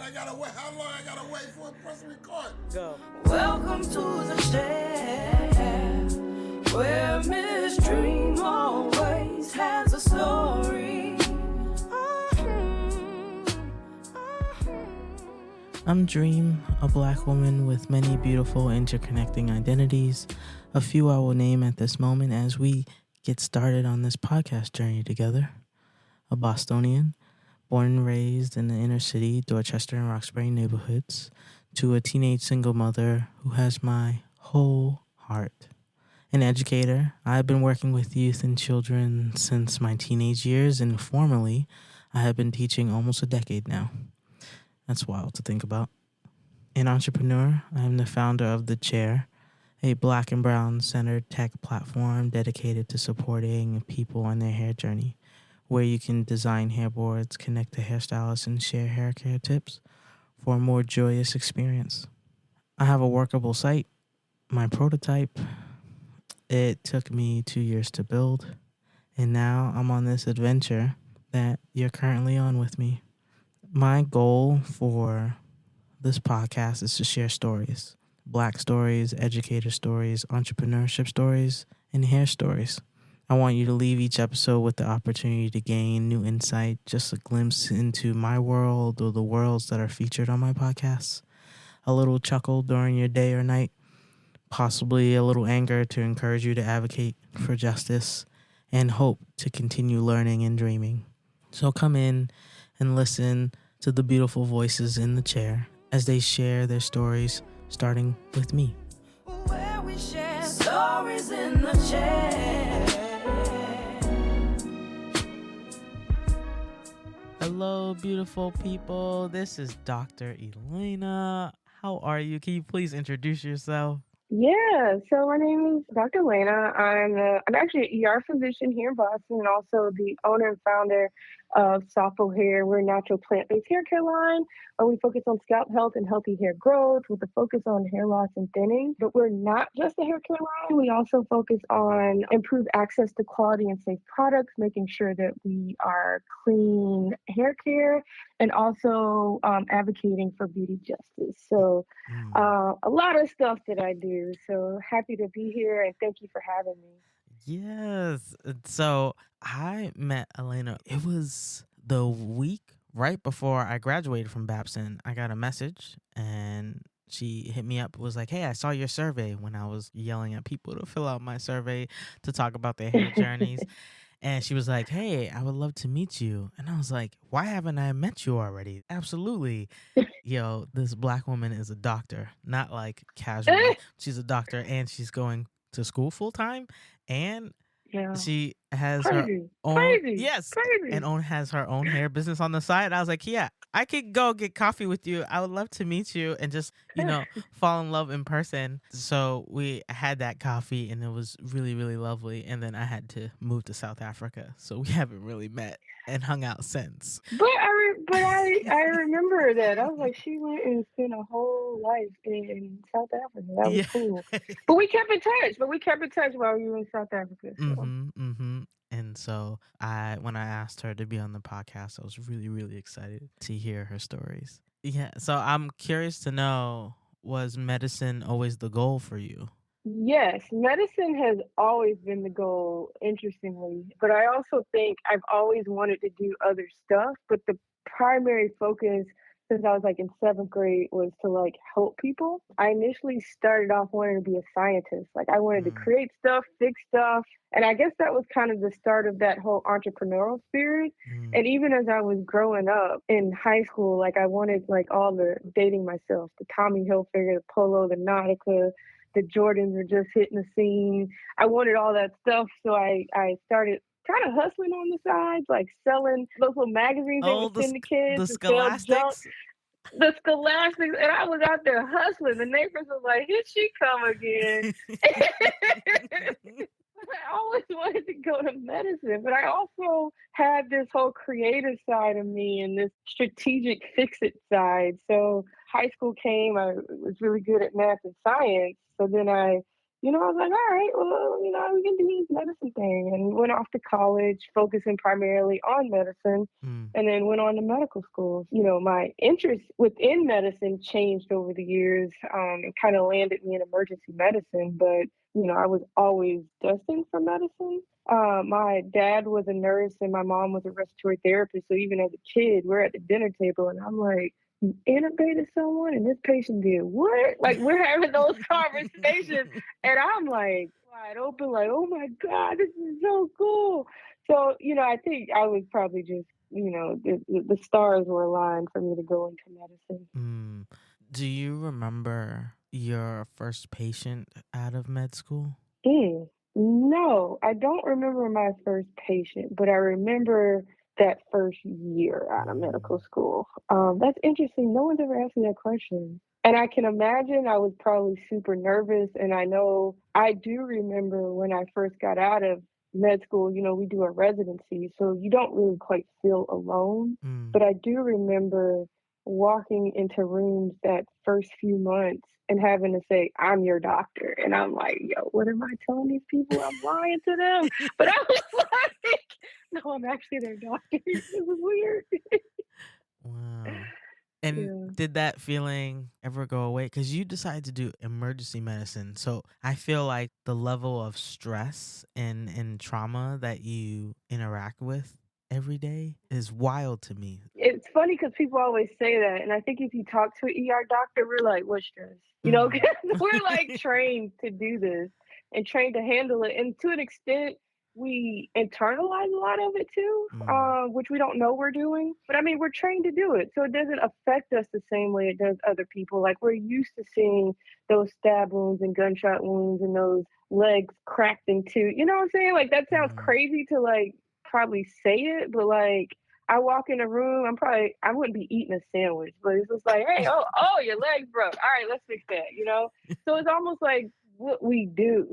I gotta wait. How long I gotta wait for a press record? Go. Welcome to the shed, where Miss Dreme always has a story. I'm Dreme, a black woman with many beautiful interconnecting identities. A few I will name at this moment as we get started on this podcast journey together. A Bostonian, born and raised in the inner city, Dorchester and Roxbury neighborhoods, to a teenage single mother who has my whole heart. An educator, I've been working with youth and children since my teenage years, and formally, I have been teaching almost a decade now. That's wild to think about. An entrepreneur, I am the founder of The Chair, a black and brown centered tech platform dedicated to supporting people on their hair journey, where you can design hairboards, connect to hairstylists, and share hair care tips for a more joyous experience. I have a workable site, my prototype. It took me 2 years to build, and now I'm on this adventure that you're currently on with me. My goal for this podcast is to share stories, black stories, educator stories, entrepreneurship stories, and hair stories. I want you to leave each episode with the opportunity to gain new insight, just a glimpse into my world or the worlds that are featured on my podcasts, a little chuckle during your day or night, possibly a little anger to encourage you to advocate for justice, and hope to continue learning and dreaming. So come in and listen to the beautiful voices in the chair as they share their stories, starting with me. Where we share stories in the chair. Hello, beautiful people. This is Dr. Elena. How are you? Can you please introduce yourself? Yeah, so my name is Dr. Lena. I'm actually an ER physician here in Boston and also the owner and founder of Softful Hair. We're a natural plant-based hair care line. We focus on scalp health and healthy hair growth with a focus on hair loss and thinning. But we're not just a hair care line. We also focus on improved access to quality and safe products, making sure that we are clean hair care and also advocating for beauty justice. So a lot of stuff that I do. So happy to be here and thank you for having me. Yes. So I met Elena. It was the week right before I graduated from Babson. I got a message and she hit me up, was like, hey, I saw your survey when I was yelling at people to fill out my survey to talk about their hair journeys. And she was like, hey, I would love to meet you. And I was like, why haven't I met you already? Absolutely. Yo, this black woman is a doctor, not like casually. She's a doctor and she's going to school full time. And Yeah. she has Crazy. her own, Crazy. yes, Crazy. and has her own hair business on the side. I was like, yeah, I could go get coffee with you. I would love to meet you and just, fall in love in person. So we had that coffee and it was really, really lovely. And then I had to move to South Africa. So we haven't really met and hung out since. But I remember that. I was like, she went and spent a whole life in South Africa. That was cool. But we kept in touch while you were in South Africa. So. And so when I asked her to be on the podcast, I was really, really excited to hear her stories. Yeah. So I'm curious to know, was medicine always the goal for you? Yes, medicine has always been the goal, interestingly. But I also think I've always wanted to do other stuff. But the primary focus since I was in 7th grade was to help people. I initially started off wanting to be a scientist. I wanted to create stuff, fix stuff. And I guess that was kind of the start of that whole entrepreneurial spirit. And even as I was growing up in high school, I wanted all the dating myself, the Tommy Hilfiger, the Polo, the Nautica, the Jordans were just hitting the scene. I wanted all that stuff. So I started kind of hustling on the side, selling those little magazines they would send the kids. The Scholastics? The Scholastics. And I was out there hustling. The neighbors was like, here she come again. I always wanted to go to medicine, but I also had this whole creative side of me and this strategic fix-it side. So high school came, I was really good at math and science. So then I I was like, all right, well, we can do this medicine thing. And went off to college, focusing primarily on medicine, Mm. and then went on to medical school. My interest within medicine changed over the years, and kind of landed me in emergency medicine. But, I was always destined for medicine. My dad was a nurse and my mom was a respiratory therapist. So even as a kid, we're at the dinner table and I'm like, you intubated someone and this patient did what? Like we're having those conversations and I'm like wide open, like, oh my God, this is so cool. So, I think I was probably just, the stars were aligned for me to go into medicine. Mm. Do you remember your first patient out of med school? No, I don't remember my first patient, but I remember that first year out of medical school. That's interesting. No one's ever asked me that question. And I can imagine I was probably super nervous. And I know I do remember when I first got out of med school, we do a residency. So you don't really quite feel alone. Mm. But I do remember walking into rooms that first few months and having to say, I'm your doctor. And I'm like, yo, what am I telling these people? I'm lying to them. But I was like, no, I'm actually their doctor. It was weird. Wow. And Yeah. did that feeling ever go away? Because you decided to do emergency medicine. So I feel like the level of stress and trauma that you interact with every day is wild to me. It's funny because people always say that. And I think if you talk to an ER doctor, we're like, what stress? Because we're like trained to do this and trained to handle it. And to an extent, we internalize a lot of it too, which we don't know we're doing. But I mean, we're trained to do it. So it doesn't affect us the same way it does other people. Like we're used to seeing those stab wounds and gunshot wounds and those legs cracked in two. You know what I'm saying? Like that sounds crazy to like probably say it, but like I walk in a room, I wouldn't be eating a sandwich, but it's just like, hey, oh, your leg's broke. All right, let's fix that, So it's almost like what we do,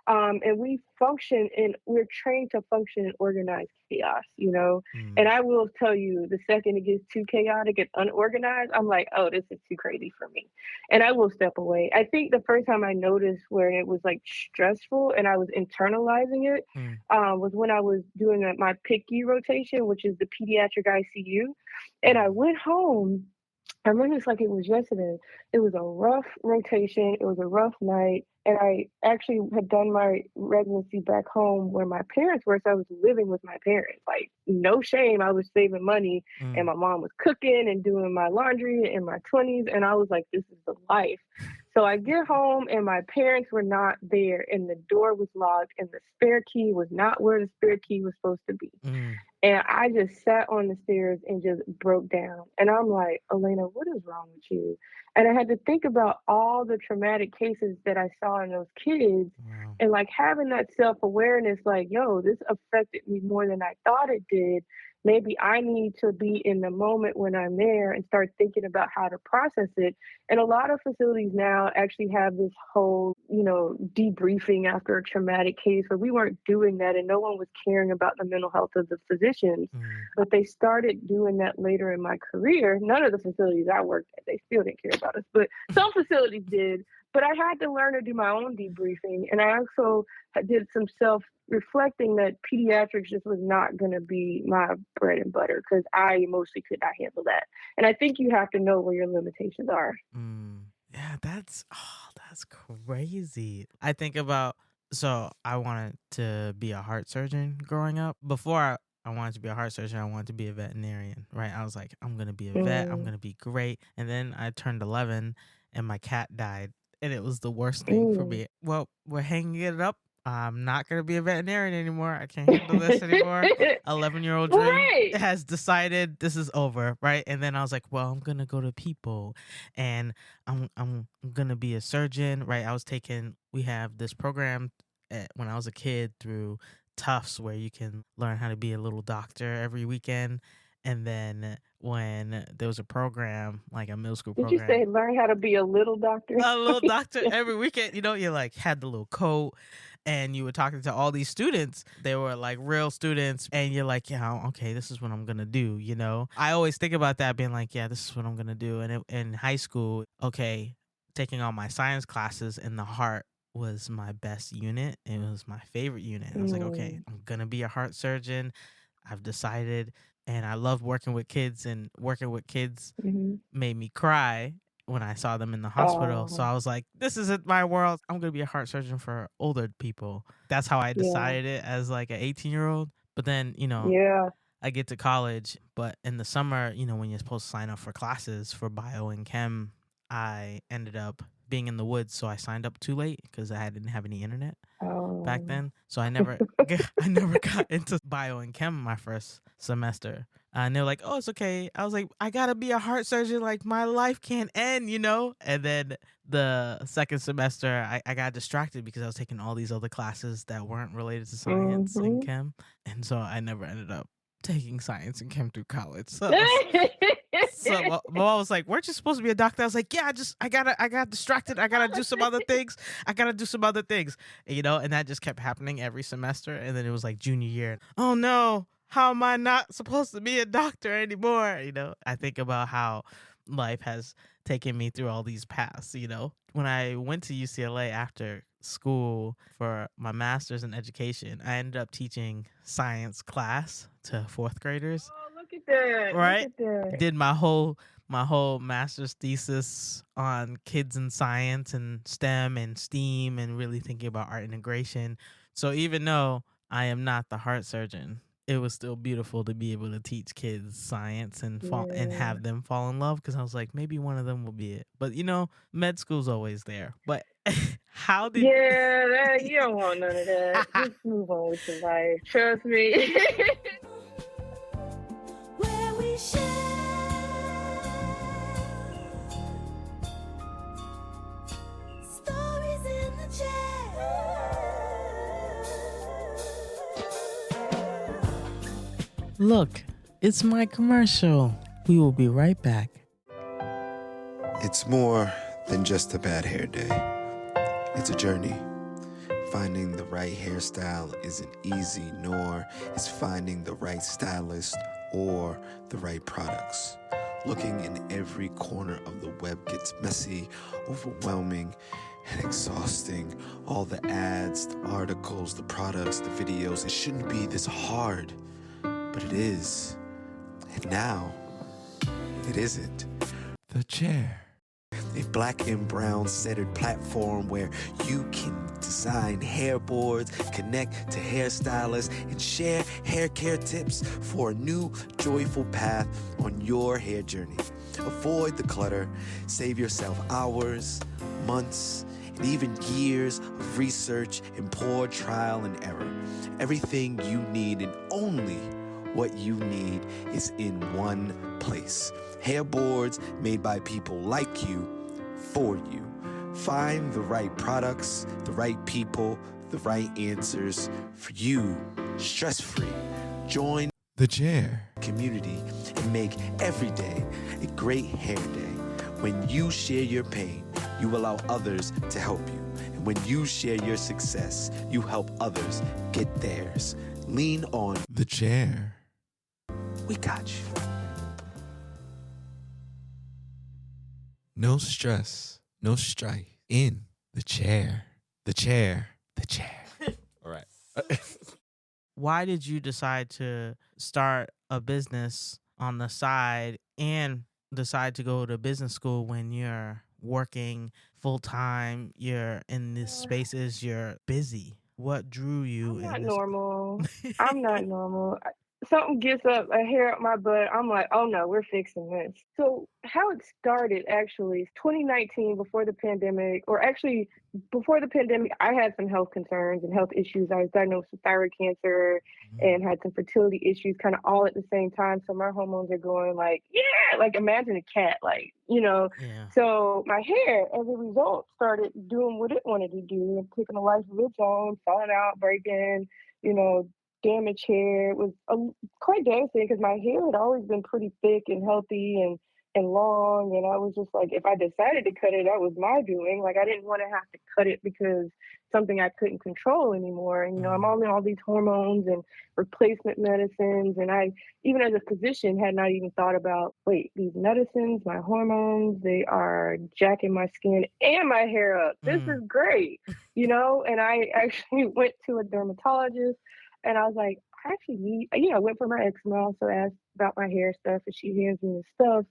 and we're trained to function in organized chaos, And I will tell you, the second it gets too chaotic and unorganized, I'm like, oh, this is too crazy for me. And I will step away. I think the first time I noticed where it was like stressful and I was internalizing it was when I was doing my PICU rotation, which is the pediatric ICU. And I went home. I remember it's like it was yesterday. It was a rough rotation. It was a rough night. And I actually had done my residency back home where my parents were. So I was living with my parents. Like, no shame. I was saving money. And my mom was cooking and doing my laundry in my 20s. And I was like, this is the life. So I get home and my parents were not there. And the door was locked. And the spare key was not where the spare key was supposed to be. And I just sat on the stairs and just broke down. And I'm like, Elena, what is wrong with you? And I had to think about all the traumatic cases that I saw in those kids. Wow. And like having that self-awareness, like, yo, this affected me more than I thought it did. Maybe I need to be in the moment when I'm there and start thinking about how to process it. And a lot of facilities now actually have this whole, debriefing after a traumatic case where we weren't doing that and no one was caring about the mental health of the physicians. But they started doing that later in my career. None of the facilities I worked at, they still didn't care about us, but some facilities did. But I had to learn to do my own debriefing. And I also did some self-reflecting that pediatrics just was not going to be my bread and butter because I emotionally could not handle that. And I think you have to know where your limitations are. Yeah, that's crazy. I think about, so I wanted to be a heart surgeon growing up. Before I wanted to be a heart surgeon, I wanted to be a veterinarian, right? I was like, I'm going to be a vet. I'm going to be great. And then I turned 11 and my cat died. And it was the worst thing for me. Well, we're hanging it up. I'm not going to be a veterinarian anymore. I can't handle this anymore. 11-year-old Dreme has decided this is over, right? And then I was like, well, I'm going to go to people and I'm going to be a surgeon, right? We have this program when I was a kid through Tufts where you can learn how to be a little doctor every weekend. And then when there was a program, like a middle school program. Did you say learn how to be a little doctor? A little doctor every weekend. You like had the little coat and you were talking to all these students. They were like real students. And you're like, yeah, okay, this is what I'm going to do. I always think about that being like, yeah, this is what I'm going to do. And in high school, okay, taking all my science classes in the heart was my best unit. It was my favorite unit. I was like, okay, I'm going to be a heart surgeon. I've decided. And I loved working with kids, and working with kids Mm-hmm. made me cry when I saw them in the hospital. So Oh, I was like, this isn't my world. I'm going to be a heart surgeon for older people. That's how I yeah, decided it as like an 18-year-old. But then, yeah. I get to college, but in the summer, when you're supposed to sign up for classes for bio and chem, I ended up being in the woods. So I signed up too late because I didn't have any internet back Oh, then. So I never I never got into bio and chem my first semester. And they're like, oh, it's okay. I was like, I gotta be a heart surgeon. Like, my life can't end, And then the second semester, I got distracted because I was taking all these other classes that weren't related to science and mm-hmm. chem. And so I never ended up taking science and chem through college. So my mom was like, weren't you supposed to be a doctor? I was like, yeah, I got distracted. I gotta do some other things. And that just kept happening every semester. And then it was like junior year. Oh no, how am I not supposed to be a doctor anymore? I think about how life has taken me through all these paths. When I went to UCLA after school for my master's in education, I ended up teaching science class to fourth graders. Oh, look at that! Right? Look at that! Did my whole master's thesis on kids and science and STEM and STEAM and really thinking about art integration. So even though I am not the heart surgeon, it was still beautiful to be able to teach kids science and Yeah. have them fall in love, because I was like, maybe one of them will be it. But med school's always there. But how did Yeah, you don't want none of that. Just move on with your life. Trust me. Where we share stories in the chair. Look, it's my commercial. We will be right back. It's more than just a bad hair day. It's a journey. Finding the right hairstyle isn't easy, nor is finding the right stylist or the right products. Looking in every corner of the web gets messy, overwhelming, and exhausting. All the ads, the articles, the products, the videos, it shouldn't be this hard, but it is. And now, it isn't. The Chair. A black and brown centered platform where you can design hairboards, connect to hairstylists, and share hair care tips for a new, joyful path on your hair journey. Avoid the clutter, save yourself hours, months, and even years of research and poor trial and error. Everything you need and only what you need is in one place. Hairboards made by people like you, for you. Find the right products, the right people, the right answers for you, stress-free. Join the Chair community and make every day a great hair day. When you share your pain, you allow others to help you. And when you share your success, you help others get theirs. Lean on the Chair. We got you. No stress, no strife. In the chair. The chair. The chair. All right. Why did you decide to start a business on the side and decide to go to business school when you're working full time, you're in these spaces, you're busy? What drew you I'm in not this? normal. I'm not normal. Something gets up a hair up my butt. I'm like, oh no, we're fixing this. So how it started actually is 2019, before the pandemic, or actually before the pandemic, I had some health concerns and health issues. I was diagnosed with thyroid cancer and had some fertility issues kind of all at the same time. So my hormones are going like, yeah, like imagine a cat, like, Yeah. So my hair, as a result, started doing what it wanted to do and taking a life of its own, falling out, breaking, damaged hair. It was quite devastating because my hair had always been pretty thick and healthy and and long. And I was just like, if I decided to cut it, that was my doing. Like, I didn't want to have to cut it because something I couldn't control anymore. And, I'm on all these hormones and replacement medicines. And I, even as a physician, had not even thought about, wait, these medicines, my hormones, they are jacking my skin and my hair up. This is great, And I actually went to a dermatologist and I was like, I actually need, I went for my eczema, so asked about my hair stuff, and she hands me the stuff.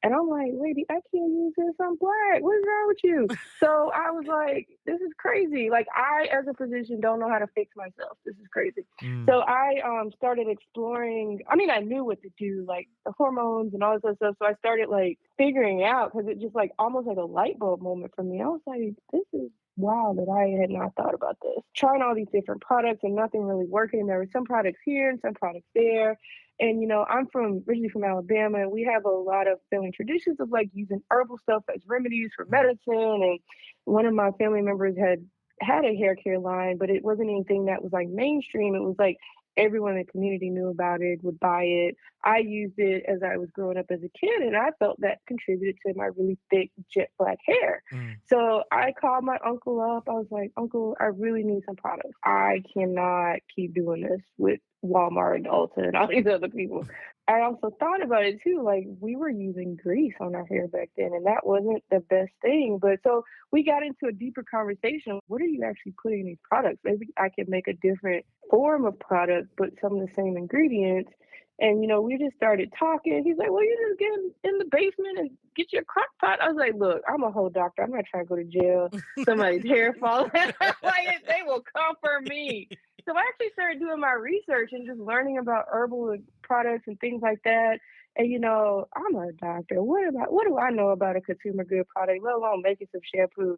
And I'm like, lady, I can't use this. I'm black. What's wrong with you? So I was like, this is crazy. Like, I, as a physician, don't know how to fix myself. This is crazy. So I started exploring. I mean, I knew what to do, like the hormones and all this other stuff. So I started like figuring out, because it just like almost like a light bulb moment for me. I was like, this is wow, that I had not thought about this. Trying all these different products and nothing really working. There were some products here and some products there. And, I'm originally from Alabama, and we have a lot of family traditions of like using herbal stuff as remedies for medicine. And one of my family members had a hair care line, but it wasn't anything that was like mainstream. It was like everyone in the community knew about it, would buy it. I used it as I was growing up as a kid, and I felt that contributed to my really thick jet black hair. So I called my uncle up. I was like, Uncle, I really need some products. I cannot keep doing this with Walmart and Ulta and all these other people. I also thought about it too, like we were using grease on our hair back then, and that wasn't the best thing. But so we got into a deeper conversation. What are you actually putting in these products? Maybe I could make a different form of product, but some of the same ingredients. And, we just started talking. He's like, well, you just get in the basement and get your crock pot. I was like, look, I'm a whole doctor. I'm not trying to go to jail. Somebody's hair falling. Like, they will come for me. So I actually started doing my research and just learning about herbal products and things like that. And, I'm a doctor. What do I know about a consumer good product, let alone making some shampoo?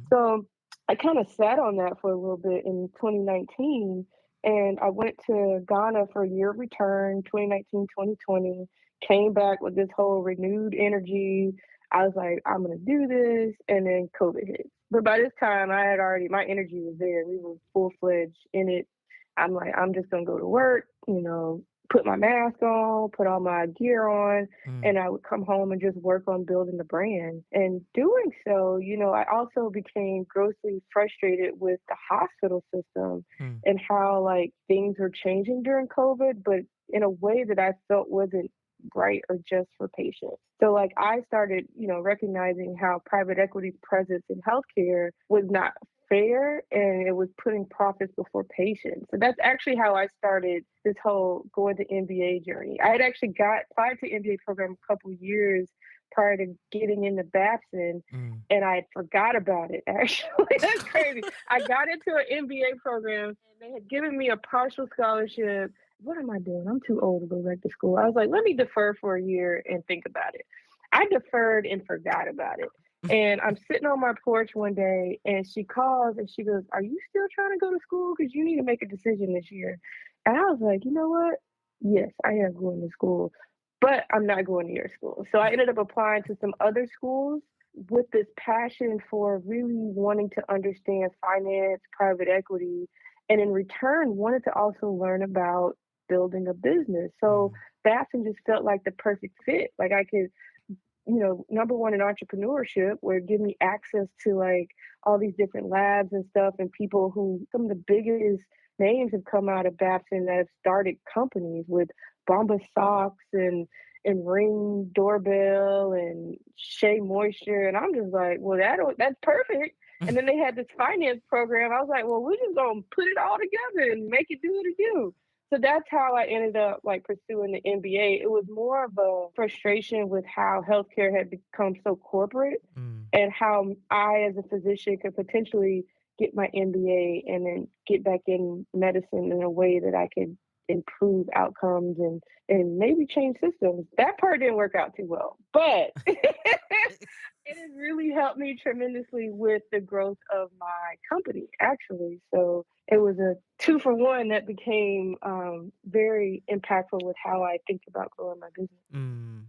So I kind of sat on that for a little bit in 2019. And I went to Ghana for a year of return, 2019, 2020, came back with this whole renewed energy. I was like, I'm going to do this. And then COVID hit. But by this time, my energy was there. We were full-fledged in it. I'm like, I'm just going to go to work, put my mask on, put all my gear on, and I would come home and just work on building the brand. And doing so, I also became grossly frustrated with the hospital system and how like things were changing during COVID, but in a way that I felt wasn't right or just for patients. So like I started, recognizing how private equity's presence in healthcare was not fair, and it was putting profits before patients. So that's actually how I started this whole going to MBA journey. I had actually applied to MBA program a couple of years prior to getting into Babson, and I had forgot about it, actually. That's crazy. I got into an MBA program, and they had given me a partial scholarship. What am I doing? I'm too old to go back to school. I was like, let me defer for a year and think about it. I deferred and forgot about it. And I'm sitting on my porch one day, and she calls and she goes, are you still trying to go to school? Because you need to make a decision this year. And I was like, you know what? Yes, I am going to school, but I'm not going to your school. So I ended up applying to some other schools with this passion for really wanting to understand finance, private equity, and in return, wanted to also learn about building a business. So Babson just felt like the perfect fit. Like I could, number one in entrepreneurship, where it gave me access to like all these different labs and stuff, and people who some of the biggest names have come out of Babson that have started companies with Bomba Socks and Ring Doorbell and Shea Moisture. And I'm just like, well, that's perfect. And then they had this finance program. I was like, well, we're just going to put it all together and make it do what it do. So that's how I ended up like pursuing the MBA. It was more of a frustration with how healthcare had become so corporate and how I, as a physician, could potentially get my MBA and then get back in medicine in a way that I could improve outcomes and maybe change systems. That part didn't work out too well, but it has really helped me tremendously with the growth of my company, actually. So it was a 2-for-1 that became very impactful with how I think about growing my business.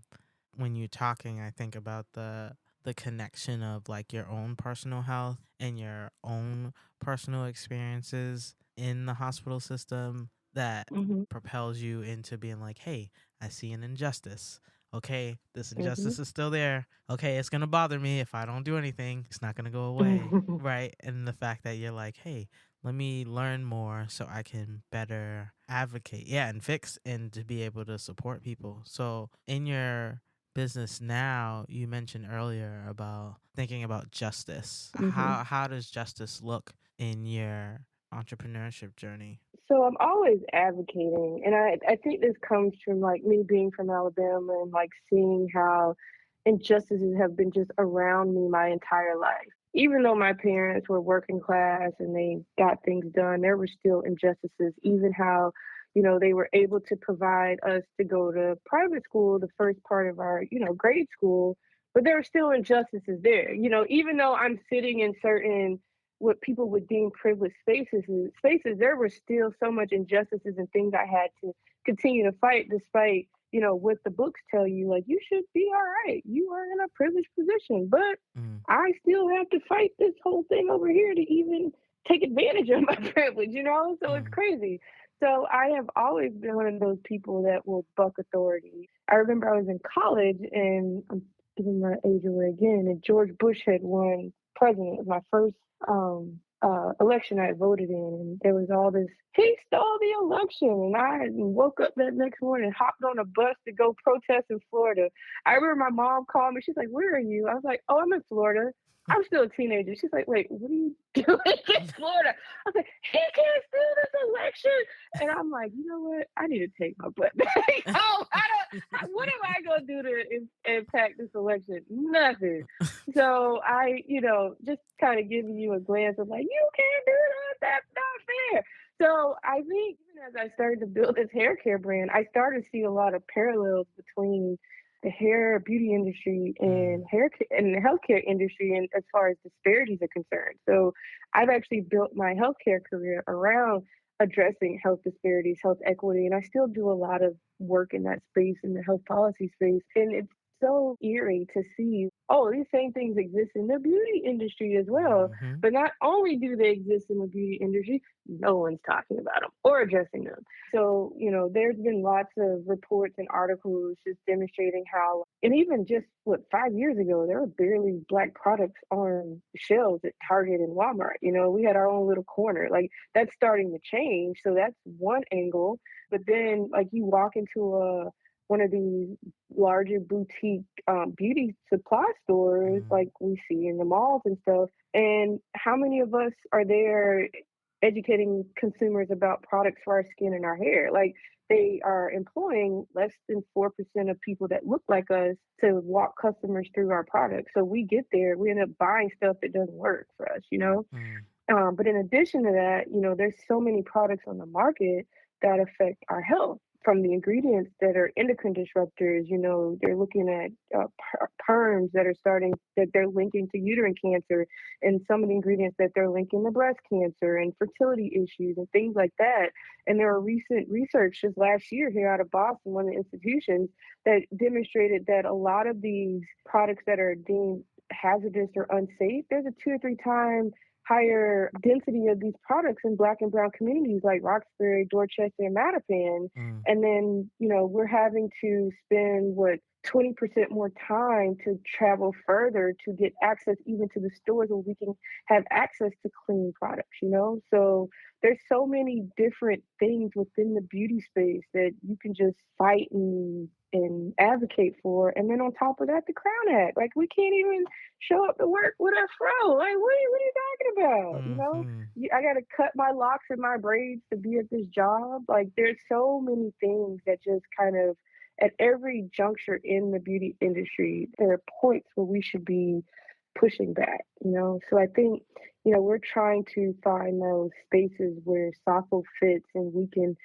When you're talking, I think about the connection of like your own personal health and your own personal experiences in the hospital system that propels you into being like, hey, I see an injustice. okay, this Mhm. injustice is still there. Okay, it's going to bother me if I don't do anything. It's not going to go away. Right. And the fact that you're like, hey, let me learn more so I can better advocate. Yeah. And fix and to be able to support people. So in your business now, you mentioned earlier about thinking about justice. Mhm. How does justice look in your entrepreneurship journey? So I'm always advocating, and I think this comes from like me being from Alabama and like seeing how injustices have been just around me my entire life. Even though my parents were working class and they got things done, there were still injustices. Even how, they were able to provide us to go to private school, the first part of our, grade school, but there were still injustices there. Even though I'm sitting in certain what people would deem privileged spaces, there were still so much injustices and things I had to continue to fight despite, what the books tell you, like you should be all right. You are in a privileged position. But Mm. I still have to fight this whole thing over here to even take advantage of my privilege. So it's Mm. crazy. So I have always been one of those people that will buck authority. I remember I was in college and I'm giving my age away again, and George Bush had won president. It was my first election I voted in, and there was all this, he stole the election. And I woke up that next morning and hopped on a bus to go protest in Florida. I remember my mom called me. She's like, "Where are you?" I was like, "Oh, I'm in Florida." I'm still a teenager. She's like, "Wait, what are you doing in Florida?" I was like, "He can't steal this election." And I'm like, you know what? I need to take my butt back home. What am I going to do to impact this election? Nothing. So just kind of giving you a glance of like, you can't do that. That's not fair. So I think even as I started to build this hair care brand, I started to see a lot of parallels between the hair beauty industry and and the healthcare industry, and as far as disparities are concerned. So I've actually built my healthcare career around addressing health disparities, health equity, and I still do a lot of work in that space, in the health policy space. And it's so eerie to see, oh, these same things exist in the beauty industry as well. Mm-hmm. But not only do they exist in the beauty industry, no one's talking about them or addressing them. So, there's been lots of reports and articles just demonstrating how, and even just 5 years ago, there were barely Black products on shelves at Target and Walmart. We had our own little corner. Like, that's starting to change. So that's one angle. But then, like, you walk into one of these larger boutique beauty supply stores like we see in the malls and stuff. And how many of us are there educating consumers about products for our skin and our hair? Like, they are employing less than 4% of people that look like us to walk customers through our products. So we get there, we end up buying stuff that doesn't work for us. But in addition to that, there's so many products on the market that affect our health. From the ingredients that are endocrine disruptors, they're looking at perms that they're linking to uterine cancer, and some of the ingredients that they're linking to breast cancer and fertility issues and things like that. And there are recent research just last year here out of Boston, one of the institutions, that demonstrated that a lot of these products that are deemed hazardous or unsafe, there's a 2 or 3 times higher density of these products in Black and brown communities like Roxbury, Dorchester, and Mattapan. And then, we're having to spend 20% more time to travel further to get access even to the stores where we can have access to clean products. So there's so many different things within the beauty space that you can just fight and advocate for. And then on top of that, the Crown Act. Like, we can't even show up to work with a fro. Like, what are you talking about? I got to cut my locks and my braids to be at this job. Like, there's so many things that just kind of, at every juncture in the beauty industry, there are points where we should be pushing back. So I think, we're trying to find those spaces where Sappho fits and we can,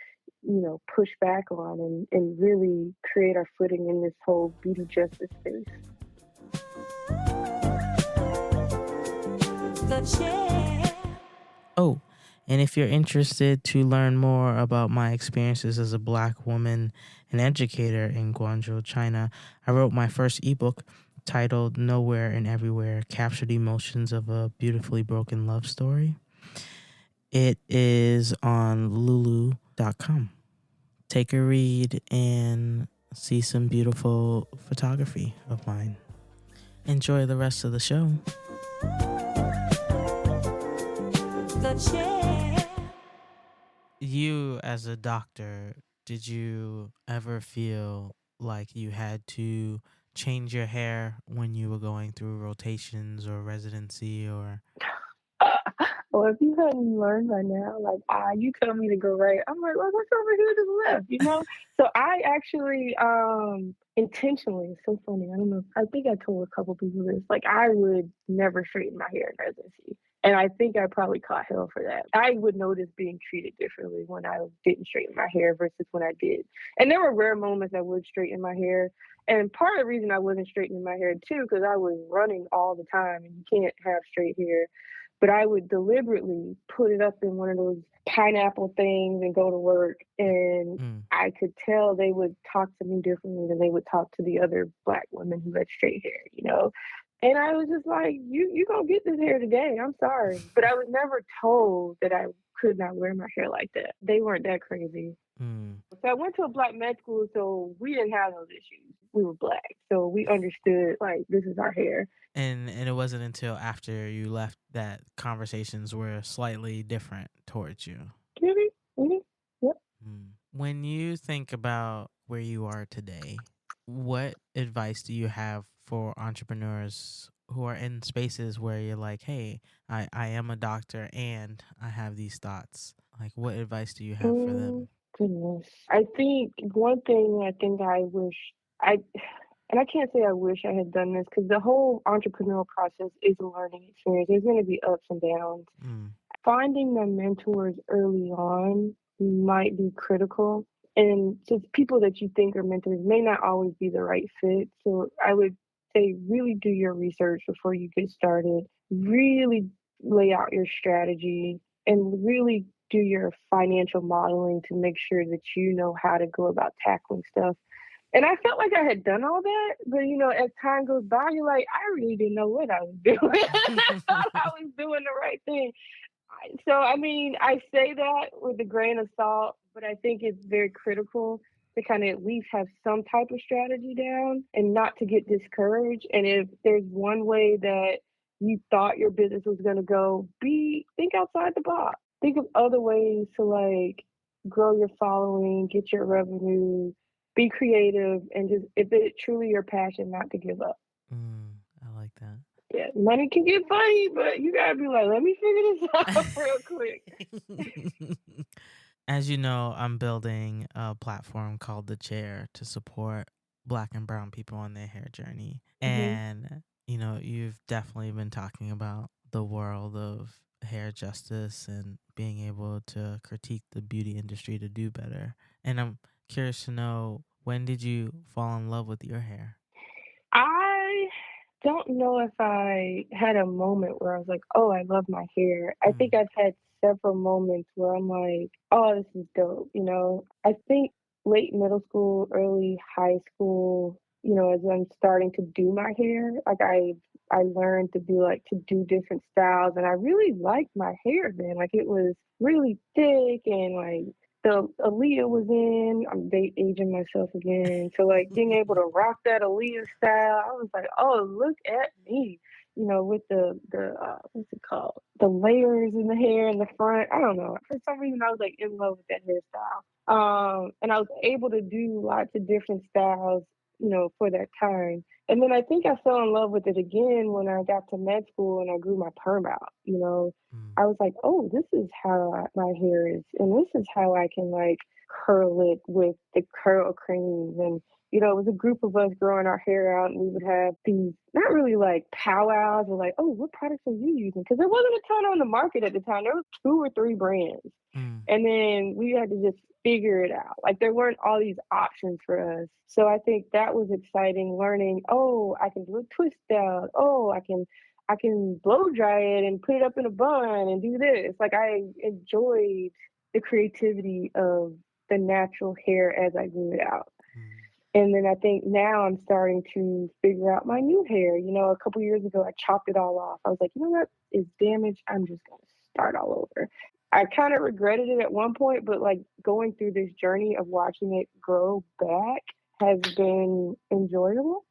push back on and really create our footing in this whole beauty justice space. Oh, and if you're interested to learn more about my experiences as a Black woman and educator in Guangzhou, China, I wrote my first ebook titled Nowhere and Everywhere, Captured Emotions of a Beautifully Broken Love Story. It is on lulu.com. Take a read and see some beautiful photography of mine. Enjoy the rest of the show. You, as a doctor, did you ever feel like you had to change your hair when you were going through rotations or residency or? Well, if you hadn't learned by now, like you tell me to go right, I'm like, well, what's over here to the left, you know? So I actually intentionally, it's so funny. I don't know. I think I told a couple people this. Like I would never straighten my hair in residency. And I think I probably caught hell for that. I would notice being treated differently when I didn't straighten my hair versus when I did. And there were rare moments I would straighten my hair. And part of the reason I wasn't straightening my hair too, because I was running all the time and you can't have straight hair. But I would deliberately put it up in one of those pineapple things and go to work. And I could tell they would talk to me differently than they would talk to the other Black women who had straight hair, you know? And I was just like, you gonna get this hair today. I'm sorry. But I was never told that I could not wear my hair like that. They weren't that crazy. So I went to a Black med school, so we didn't have those issues. We were Black, so we understood, like, this is our hair. And it wasn't until after you left that conversations were slightly different towards you. Yep. When you think about where you are today, what advice do you have for entrepreneurs who are in spaces where you're like, hey, I am a doctor and I have these thoughts? Like, what advice do you have for them? Goodness. I think one thing I wish and I can't say I wish I had done this because the whole entrepreneurial process is a learning experience. There's going to be ups and downs. Finding the mentors early on might be critical. And just people that you think are mentors may not always be the right fit. So I would say really do your research before you get started. Really lay out your strategy and really do your financial modeling to make sure that you know how to go about tackling stuff. And I felt like I had done all that, but you know, as time goes by, you're like, I really didn't know what I was doing. I thought I was doing the right thing. So, I mean, I say that with a grain of salt, but I think it's very critical to kind of at least have some type of strategy down and not to get discouraged. And if there's one way that you thought your business was going to go, think outside the box. Think of other ways to like grow your following, get your revenue, be creative, and just if it's truly your passion, not to give up. I like that. Yeah, money can get funny, but you gotta be like, let me figure this out real quick. As you know, I'm building a platform called The Chair to support Black and brown people on their hair journey. And, you know, you've definitely been talking about the world of hair justice and being able to critique the beauty industry to do better. And I'm curious to know, when did you fall in love with your hair? I don't know if I had a moment where I was like, oh, I love my hair. I think I've had several moments where I'm like, oh, this is dope. You know, I think late middle school, early high school, you know, as I'm starting to do my hair, like I learned to do different styles, and I really liked my hair then. Like it was really thick and like the Aaliyah was in. I'm aging myself again. So like being able to rock that Aaliyah style, I was like, oh, look at me. You know, with the what's it called? The layers in the hair in the front. I don't know. For some reason, I was like in love with that hairstyle. And I was able to do lots of different styles, you know, for that time. And then I think I fell in love with it again when I got to med school and I grew my perm out. You know, I was like, oh, this is how my hair is, and this is how I can like curl it with the curl creams. And you know, it was a group of us growing our hair out, and we would have these not really like powwows or like, oh, what products are you using? Because there wasn't a ton on the market at the time. There was 2 or 3 brands, and then we had to just figure it out. Like there weren't all these options for us. So I think that was exciting learning, oh, I can do a twist out. Oh, I can blow dry it and put it up in a bun and do this. Like I enjoyed the creativity of the natural hair as I grew it out. And then I think now I'm starting to figure out my new hair. You know, a couple years ago, I chopped it all off. I was like, you know what? It's damaged. I'm just going to start all over. I kind of regretted it at one point, but like going through this journey of watching it grow back has been enjoyable.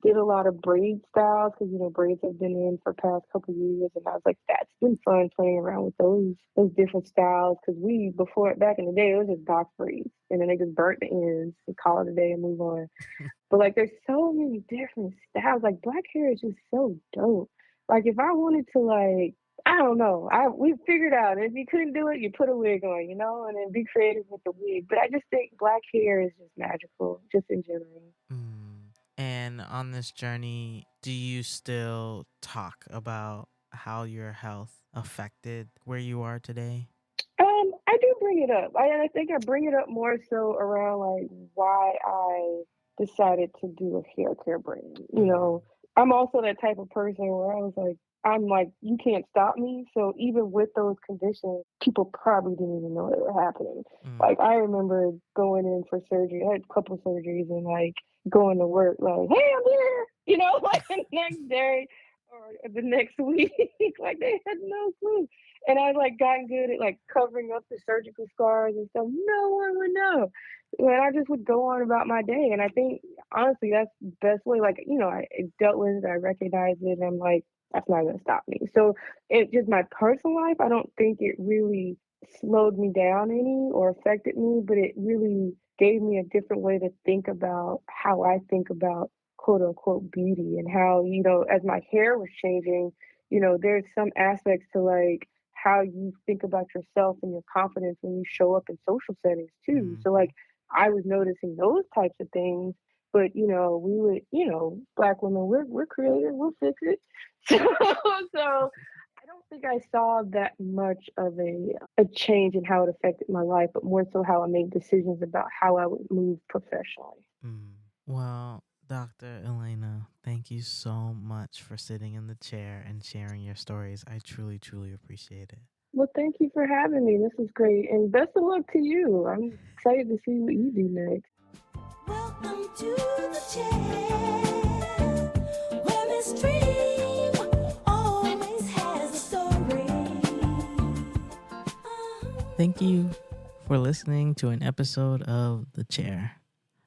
Did a lot of braid styles because braids have been in for past couple years, and I was like, that's been fun playing around with those different styles because before back in the day it was just box braids, and then they just burnt the ends and call it a day and move on. But like, there's so many different styles. Like, black hair is just so dope. Like, if I wanted to, like, I don't know, we figured out if you couldn't do it, you put a wig on, and then be creative with the wig. But I just think black hair is just magical, just in general. And on this journey, do you still talk about how your health affected where you are today? I do bring it up. I think I bring it up more so around like why I decided to do a hair care brand. I'm also that type of person where I'm like, you can't stop me. So even with those conditions, people probably didn't even know they were happening. Like, I remember going in for surgery. I had a couple surgeries and like going to work like, hey, I'm here, like the next day or the next week. Like, they had no clue. And I like gotten good at like covering up the surgical scars and stuff. No one would know. And I just would go on about my day. And I think honestly that's the best way. Like, I dealt with it, I recognized it, and I'm like, that's not gonna stop me. So it just my personal life, I don't think it really slowed me down any or affected me, but it really gave me a different way to think about how I think about quote unquote beauty, and how, as my hair was changing, there's some aspects to like how you think about yourself and your confidence when you show up in social settings too. So like, I was noticing those types of things, but we would, Black women, we're creative, we'll fix it. So I don't think I saw that much of a change in how it affected my life, but more so how I made decisions about how I would move professionally. Well, Dr. Elena, thank you so much for sitting in the chair and sharing your stories. I truly, truly appreciate it. Well, thank you for having me. This is great. And best of luck to you. I'm excited to see what you do next. Welcome to the chair, where Miss Dreme always has a story. Thank you for listening to an episode of The Chair.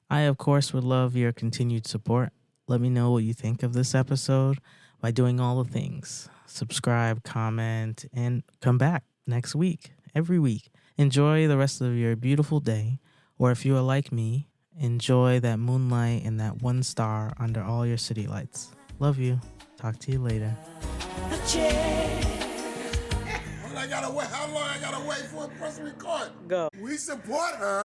I, of course, would love your continued support. Let me know what you think of this episode by doing all the things. Subscribe, comment, and come back next week, every week. Enjoy the rest of your beautiful day. Or if you are like me, enjoy that moonlight and that one star under all your city lights. Love you. Talk to you later. The chair. How long I gotta wait for a press record? Go. We support her.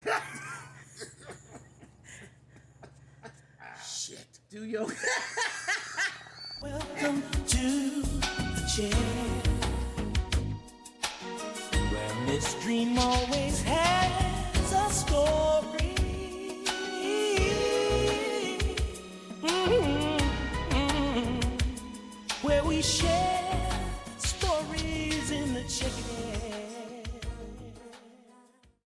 Shit. Do your Welcome to the chair, where Miss Dreme always has